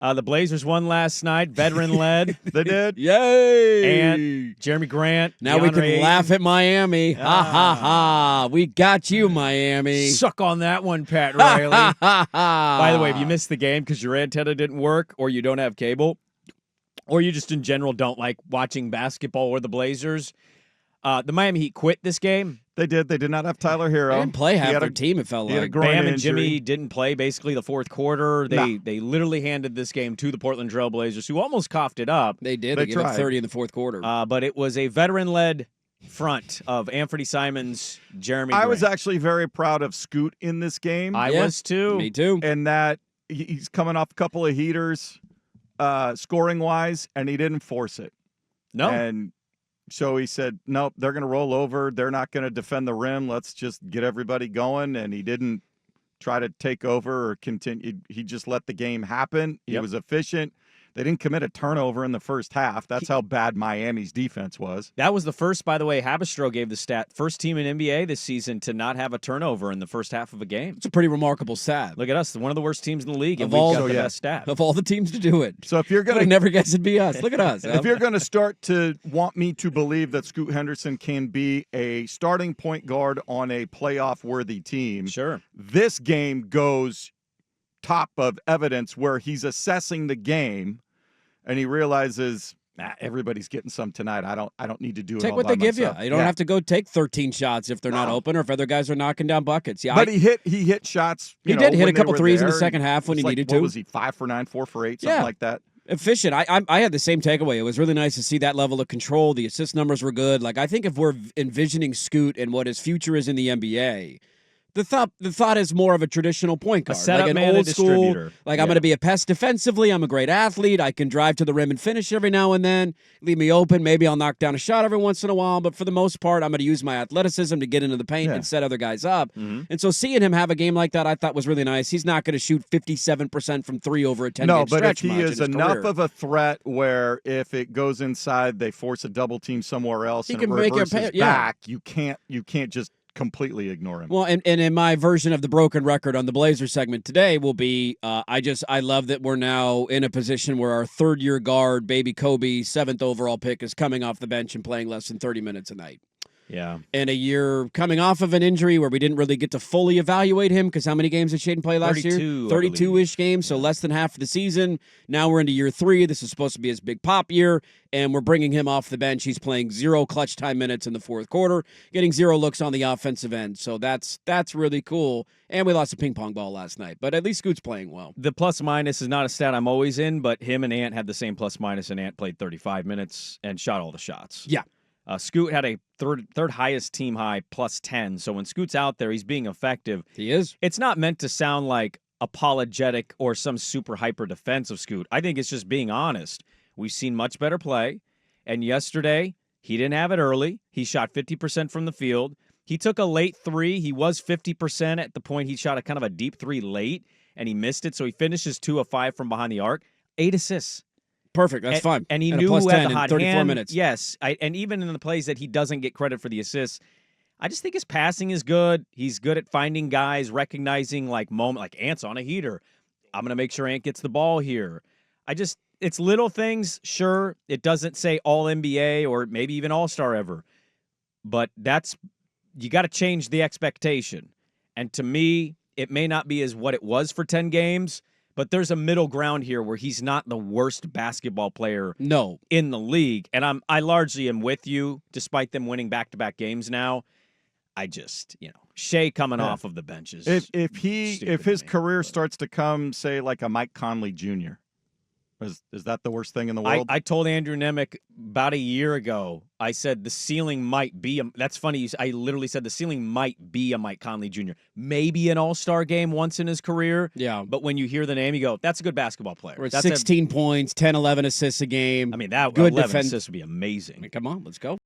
The Blazers won last night, veteran-led. They did? Yay! And Jeremy Grant. Now we can DeAndre laugh Ayton. at Miami. Ha, ha, ha. We got you, Miami. Suck on that one, Pat Riley. Ha, ha, By the way, if you missed the game because your antenna didn't work or you don't have cable or you just in general don't like watching basketball or the Blazers, the Miami Heat quit this game. They did. They did not have Tyler Hero. They didn't play half He had their a- team, it felt he had a like. groin Bam and injury. Jimmy didn't play basically the fourth quarter. They literally handed this game to the Portland Trail Blazers, who almost coughed it up. They did. They They gave up tried. 30 in the fourth quarter. But it was a veteran-led front of Anthony Simons, Jeremy I Grant. was actually very proud of Scoot in this game. I Yeah, was too. Me too. and that he's coming off a couple of heaters scoring-wise, and he didn't force it. No. And so he said, nope, they're going to roll over. They're not going to defend the rim. Let's just get everybody going. And he didn't try to take over or continue. He just let the game happen. He Yep. was efficient. They didn't commit a turnover in the first half. That's how bad Miami's defense was. That was the first, by the way, Habistro gave the stat, first team in NBA this season to not have a turnover in the first half of a game. It's a pretty remarkable stat. Look at us, one of the worst teams in the league, and Of we've all- got So, the yeah. best stat. Of all the teams to do it. So if you're Could have going to never guessed it'd be us. Look at us. if you're going to start to want me to believe that Scoot Henderson can be a starting point guard on a playoff-worthy team, Sure. this game goes top of evidence where he's assessing the game and he realizes everybody's getting some tonight. I don't need to do it Take all what by they give you. myself. You don't have to go take 13 shots if they're not No. open or if other guys are knocking down buckets. Yeah, But he hit shots. He You did know, hit a when they couple were threes in the there. second half when It he was needed what to. was he 5 for 9, 4 for 8, something Yeah. like that? efficient. I had the same takeaway. It was really nice to see that level of control. The assist numbers were good. Like I think if we're envisioning Scoot and what his future is in the NBA, the thought is more of a traditional point guard, setup like an man and old school. distributor. Like I'm going to be a pest defensively. I'm a great athlete. I can drive to the rim and finish every now and then. Leave me open. Maybe I'll knock down a shot every once in a while. But for the most part, I'm going to use my athleticism to get into the paint and set other guys up. Mm-hmm. And so seeing him have a game like that, I thought was really nice. He's not going to shoot 57% from three over a 10-game No, but if stretch he much in is his enough career. of a threat where if it goes inside, they force a double team somewhere else He and can it make it reverses pay- yeah. back, you can't just completely ignore him. Well, and in my version of the broken record on the Blazers segment today will be I love that we're now in a position where our third-year guard, baby Kobe, 7th overall pick, is coming off the bench and playing less than 30 minutes a night. Yeah. In a year coming off of an injury where we didn't really get to fully evaluate him because how many games did Shaden play last year? 32-ish games, so less than half of the season. Now we're into year 3. This is supposed to be his big pop year, and we're bringing him off the bench. He's playing 0 clutch time minutes in the fourth quarter, getting 0 looks on the offensive end. So that's really cool. And we lost a ping pong ball last night, but at least Scoot's playing well. The plus minus is not a stat I'm always in, but him and Ant had the same plus minus, and Ant played 35 minutes and shot all the shots. Yeah. Scoot had a third highest team high, plus 10. So when Scoot's out there, he's being effective. He is. It's not meant to sound like apologetic or some super hyper defensive Scoot. I think it's just being honest. We've seen much better play. And yesterday, he didn't have it early. He shot 50% from the field. He took a late 3. He was 50% at the point he shot a kind of a deep 3 late, and he missed it. So he finishes 2 of 5 from behind the arc. 8 assists. Perfect. That's fine. And he a knew plus who had 10 the in hot 34 hand. minutes. Yes. And even in the plays that he doesn't get credit for the assists, I just think his passing is good. He's good at finding guys, recognizing like Ant's on a heater. I'm going to make sure Ant gets the ball here. It's little things. Sure, it doesn't say all NBA or maybe even all-star ever. But you got to change the expectation. And to me, it may not be as what it was for 10 games, but there's a middle ground here where he's not the worst basketball player in the league. And I largely am with you, despite them winning back-to-back games now. I just, Shea coming off of the benches. If his career starts to come, say, like a Mike Conley Jr., is that the worst thing in the world? I told Andrew Nemec about a year ago, I said the ceiling might be that's funny. I literally said the ceiling might be a Mike Conley Jr. Maybe an all-star game once in his career. Yeah. But when you hear the name, you go, that's a good basketball player. We're at 16 points, 10, 11 assists a game. I mean, that good 11 defense. assists would be amazing. Come on, let's go.